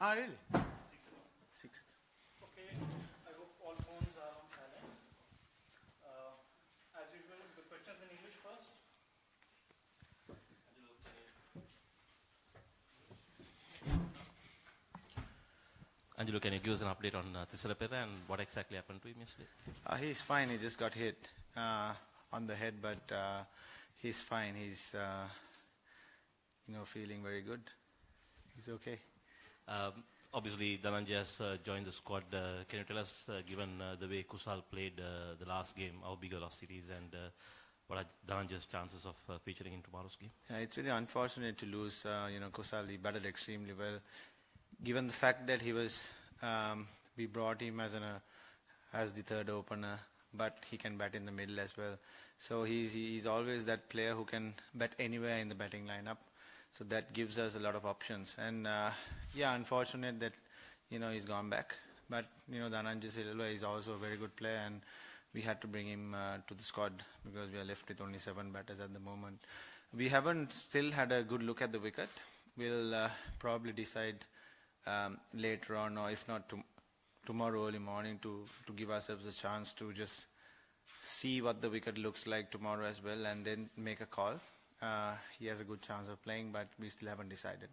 Ah, really? 6 o'clock. 6. Okay, I hope all phones are on silent. As usual, the questions in English first. Angelo, can you give us an update on Thisara Perera and what exactly happened to him yesterday? He's fine. He just got hit on the head, but he's fine. He's, feeling very good. He's okay. Obviously, Dhananjay has joined the squad. Can you tell us, given the way Kusal played the last game, how big a loss it is, and what are Dhananjay's chances of featuring in tomorrow's game? Yeah, it's really unfortunate to lose. Kusal, he batted extremely well. Given the fact that he was, we brought him as the third opener, but he can bat in the middle as well. So he's always that player who can bat anywhere in the batting lineup. So that gives us a lot of options. And unfortunate that he's gone back. But Dhananjay Silva is also a very good player, and we had to bring him to the squad because we are left with only 7 batters at the moment. We haven't still had a good look at the wicket. We'll probably decide later on, or if not tomorrow early morning, to give ourselves a chance to just see what the wicket looks like tomorrow as well, and then make a call. He has a good chance of playing, but we still haven't decided.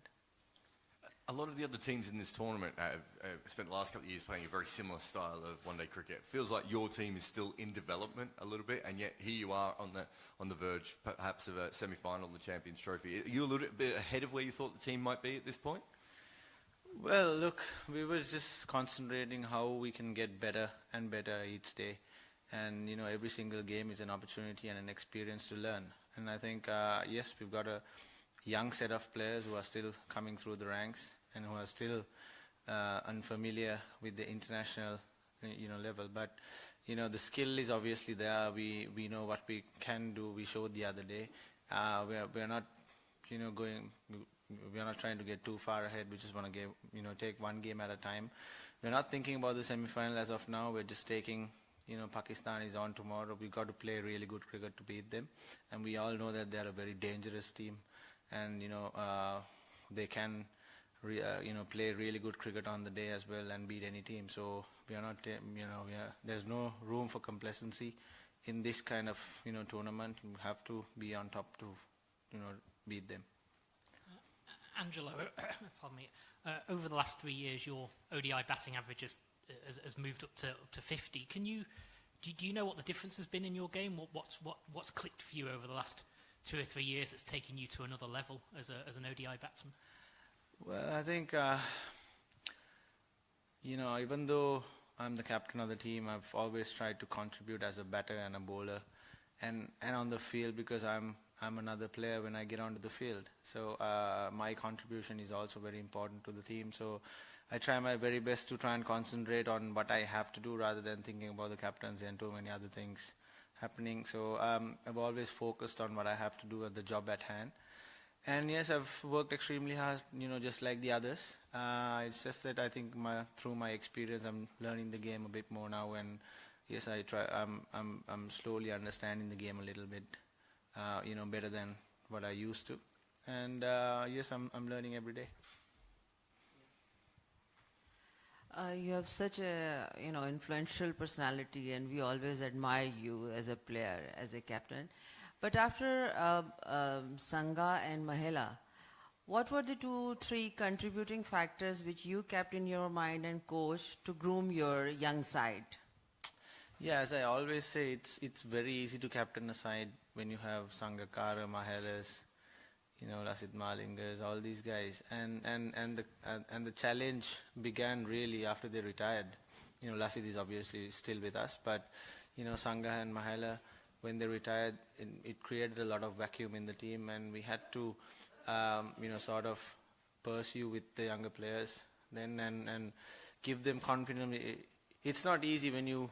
A lot of the other teams in this tournament have spent the last couple of years playing a very similar style of one-day cricket. It feels like your team is still in development a little bit, and yet here you are on the verge, perhaps, of a semi-final of the Champions Trophy. Are you a little bit ahead of where you thought the team might be at this point? Well, look, we were just concentrating how we can get better and better each day. And, every single game is an opportunity and an experience to learn. And I think, yes, we've got a young set of players who are still coming through the ranks and who are still unfamiliar with the international, level. But, the skill is obviously there. We know what we can do. We showed the other day. We're not, we're not trying to get too far ahead. We just want to take one game at a time. We're not thinking about the semi-final as of now. We're just taking, Pakistan is on tomorrow. We've got to play really good cricket to beat them. And we all know that they're a very dangerous team. And, they can, play really good cricket on the day as well and beat any team. So we are not, there's no room for complacency in this kind of, tournament. We have to be on top to, beat them. Angelo, pardon me. Over the last 3 years, your ODI batting average has moved up to 50. Do you know what the difference has been in your game? What's clicked for you over the last 2 or 3 years that's taken you to another level as an ODI batsman? Well, I think even though I'm the captain of the team, I've always tried to contribute as a batter and a bowler, and on the field, because I'm another player when I get onto the field. So my contribution is also very important to the team. So I try my very best to try and concentrate on what I have to do rather than thinking about the captaincy and too many other things happening. So I've always focused on what I have to do at the job at hand. And yes, I've worked extremely hard, just like the others. It's just that I think through my experience, I'm learning the game a bit more now. And yes, I'm slowly understanding the game a little bit. Better than what I used to. And yes, I'm learning every day. You have such a, influential personality, and we always admire you as a player, as a captain. But after Sangha and Mahela, what were the 2-3 contributing factors which you kept in your mind and coach to groom your young side? Yeah, as I always say, it's very easy to captain a side when you have Sangakkara, Mahelas, Lasith Malingas, all these guys, and the challenge began really after they retired. Lasith is obviously still with us, but Sangha and Mahela, when they retired, it created a lot of vacuum in the team, and we had to sort of pursue with the younger players then and give them confidence. It's not easy when you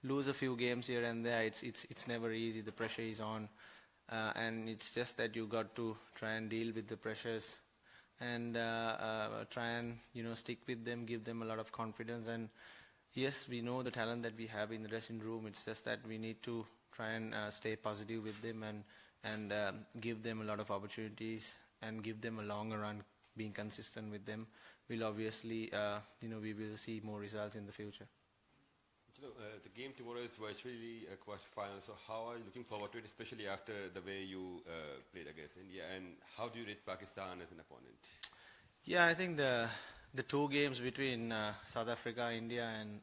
lose a few games here and there. It's never easy. The pressure is on, and it's just that you got to try and deal with the pressures and try and stick with them, give them a lot of confidence. And yes, we know the talent that we have in the dressing room. It's just that we need to try and stay positive with them and give them a lot of opportunities and give them a longer run being consistent with them, will obviously, we will see more results in the future. The game tomorrow is virtually a quarter-final, so how are you looking forward to it, especially after the way you played against India, and how do you rate Pakistan as an opponent? Yeah, I think the two games between South Africa, India, and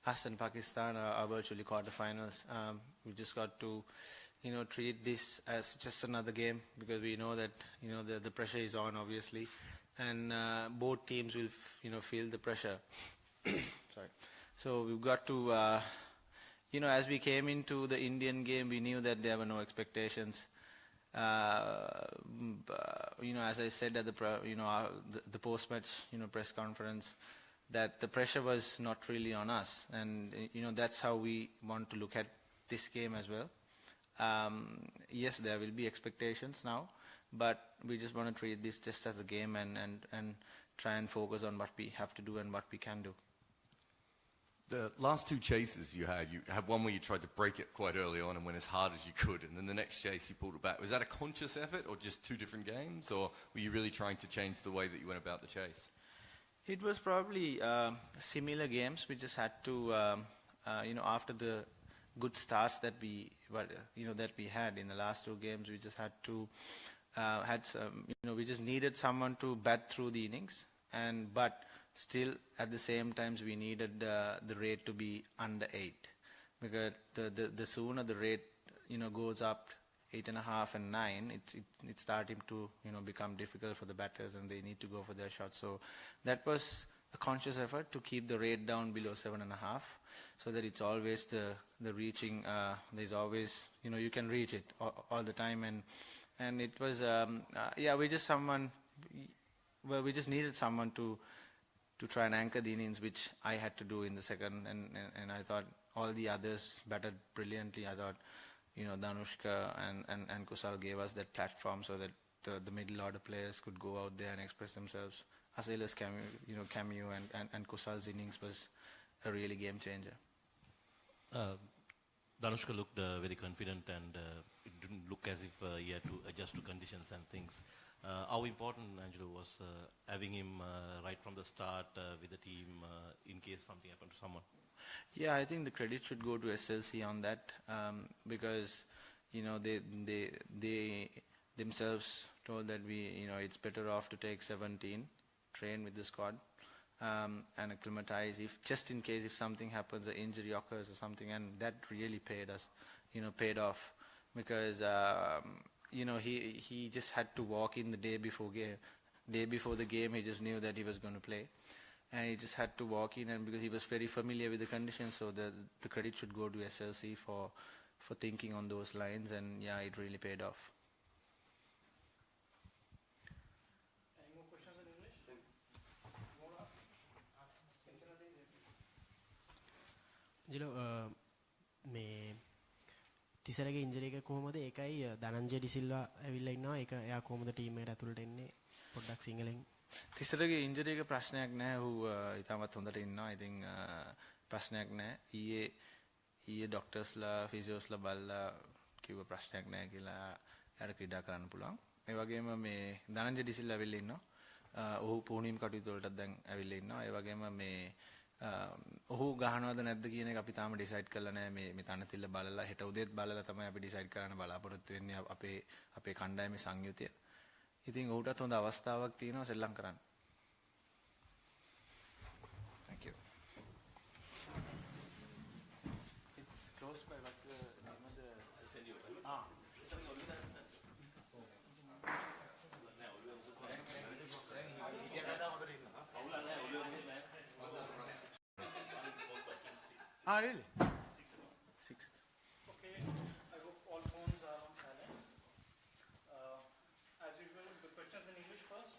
us and Pakistan are virtually quarterfinals. We just got to, treat this as just another game, because we know that, the pressure is on, obviously, and both teams will, feel the pressure. Sorry. So we've got to, as we came into the Indian game, we knew that there were no expectations. As I said at the post-match, press conference, that the pressure was not really on us, and that's how we want to look at this game as well. Yes, there will be expectations now, but we just want to treat this just as a game and try and focus on what we have to do and what we can do. The last two chases you had one where you tried to break it quite early on and went as hard as you could, and then the next chase you pulled it back. Was that a conscious effort, or just two different games, or were you really trying to change the way that you went about the chase? It was probably similar games. We just had to, after the good starts that we had in the last two games, we just had to we just needed someone to bat through the innings, but still at the same time we needed the rate to be under 8, because the sooner the rate goes up 8.5 and 9, it's starting to become difficult for the batters, and they need to go for their shots. So that was a conscious effort to keep the rate down below 7.5, so that it's always the reaching. There's always you can reach it all the time, and it was we just needed someone to try and anchor the innings, which I had to do in the second, and I thought all the others batted brilliantly. I thought Danushka and Kusal gave us that platform so that the middle order players could go out there and express themselves. Asela's cameo and Kusal's innings was a really game changer. Danushka looked very confident, and it didn't look as if he had to adjust to conditions and things. How important, Angelo, was having him right from the start with the team in case something happened to someone? Yeah, I think the credit should go to SLC on that, because they themselves told that it's better off to take 17, train with the squad, and acclimatize just in case if something happens, an injury occurs or something, and that really paid off, because he just had to walk in the day before the game. He just knew that he was going to play, and he just had to walk in, and because he was very familiar with the conditions, so the credit should go to SLC for thinking on those lines, and yeah, it really paid off. Any more questions in English? Angelo, මේ තිසරගේ injury එක කොහොමද? ඒකයි ධනංජය ඩිසිල්වා ඇවිල්ලා ඉන්නවා. ඒක එයා කොහොමද team එකට ඇතුළට එන්නේ? පොඩ්ඩක් සිංහලෙන්. තිසරගේ ඉන්ජරි එක ප්‍රශ්නයක් නැහැ. ඌ ඉතාමත් හොඳට ඉන්නවා. ඉතින් ප්‍රශ්නයක් නැහැ. ඊයේ ડોක්ටර්ස්ලා ෆිසියෝස්ලා බලලා කිව්ව ප්‍රශ්නයක් නැහැ කියලා එයාට ක්‍රීඩා කරන්න පුළුවන්. ඒ වගේම මේ ධනංජය ඩිසිල්වා ඇවිල්ලා ඉන්නවා. ඔහු පුහුණුවීම් කටයුතු වලටත් දැන් ඇවිල්ලා ඉන්නවා. ඒ වගේම මේ ඔහු ගහනවද නැද්ද කියන එක අපි තාම ඩිසයිඩ් කරලා නැහැ. මේ තනතිල්ල බලලා හෙට උදේත් බලලා තමයි අපි ඩිසයිඩ් කරන්න බලාපොරොත්තු වෙන්නේ අපේ කණ්ඩායමේ සංයුතිය. ඉතින් ඔහුටත් හොඳ අවස්ථාවක් තියෙනවා සෙල්ලම් කරන්න. Thank you. It's close by. What's the name of the? I'll send you. Really? 6. Okay, I hope all phones are on silent. As usual, the questions in English first.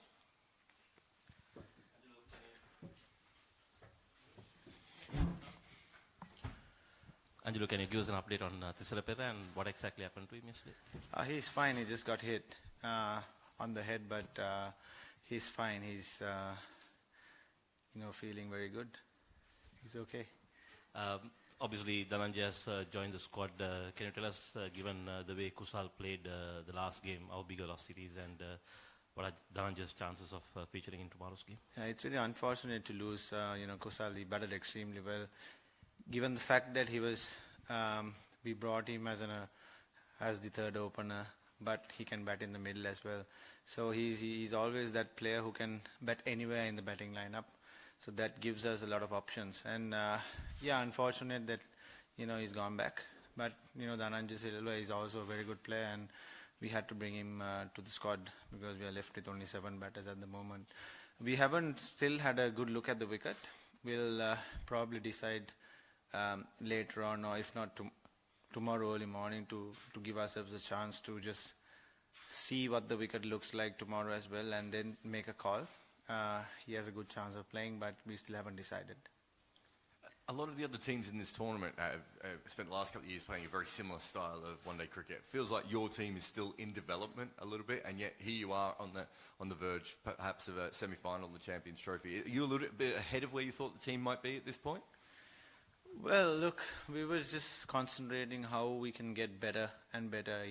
Angelo, can you give us an update on Thisara Perera and what exactly happened to him yesterday? He's fine. He just got hit on the head, but he's fine. He's feeling very good. He's okay. Obviously, Dhananjay has joined the squad. Can you tell us, given the way Kusal played the last game, how big a loss it is, and what are Dhananjay's chances of featuring in tomorrow's game? Yeah, it's really unfortunate to lose. Kusal, he batted extremely well. Given the fact that he was, we brought him as the third opener, but he can bat in the middle as well. So he's always that player who can bat anywhere in the batting lineup. So that gives us a lot of options. And unfortunate that he's gone back. But Dhananjay Silva is also a very good player, and we had to bring him to the squad because we are left with only 7 batters at the moment. We haven't still had a good look at the wicket. We'll probably decide later on, or if not tomorrow early morning, to give ourselves a chance to just see what the wicket looks like tomorrow as well, and then make a call. He has a good chance of playing, but we still haven't decided. A lot of the other teams in this tournament have spent the last couple of years playing a very similar style of one-day cricket. It feels like your team is still in development a little bit, and yet here you are on the verge, perhaps, of a semi-final of the Champions Trophy. Are you a little bit ahead of where you thought the team might be at this point? Well, look, we were just concentrating how we can get better and better